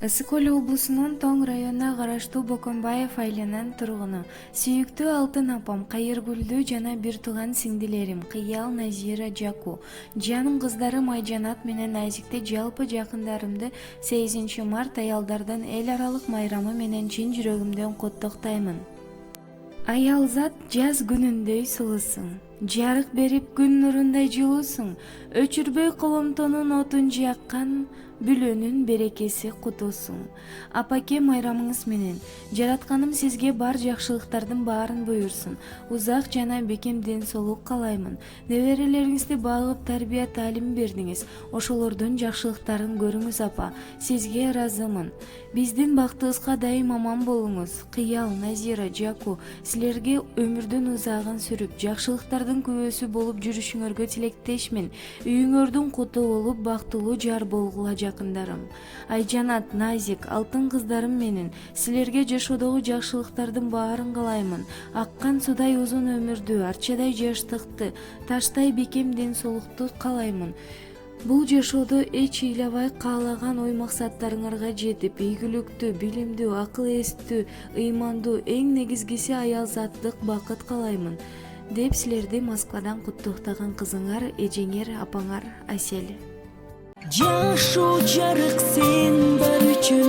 Ысык Көл облусунун Тоң районуна караштуу Боконбаев айланын тургуну. Сүйүктүү алтын апам, Кайыргүлдүү жана бир тууган сиңдилерим Кыял, Назира, Жаку, жаным кыздарым Айжанат менен Айзикти, жалпы жакындарымды 8 март аялдардын эл аралык майрамы менен чын жүрөгүмдөн коттоктоймун. Аялзат жаз күнүндөй сулусуң, жарык берип күн нурундай жылуусуң, өчүрбөй коломтонун отун жаккан, бүлөнүн берекеси кутусуң. Апаке, майрамыңыз менен жаратканым сизге бар жакшылыктардын баарын буйрсун. Узак жана бекем ден соолук каалаймын. Неберелериңизди багып, тарбия таалим бердиңиз. Ошолордун жакшылыктарын көрүңүз апа. Сизге ыраазымын. Биздин бактыбызга дайым аман болуңуз. Кыял, Назира, Жаку, силерге өмүрдүн узагын сүрүп, жакшылыктардын күбөсү болуп жүрүшүңөргө тилектешмин. Үйүңөрдүн куту болуп, бактылуу жар болгула жакындарым. Айжанат, Назик, алтын кыздарым менен силерге жашоодогу жакшылыктардын баарын каалаймын. Аккан судай узун өмүрдү, арчадай жаштыкты, таштай бекем ден соолукту каалаймын. Бул жашоодо эч ыйлабай каалаган ой максаттарыңарга жетип, ийгиликтүү, билимдүү, акыл эстүү, ыймандуу, эң негизгиси аялзаттык бакыт каалаймын, деп силерди Москвадан куттуктаган кызыңар, эжеңер, апаңар Асель. Жашоо жарык сен бар үчүн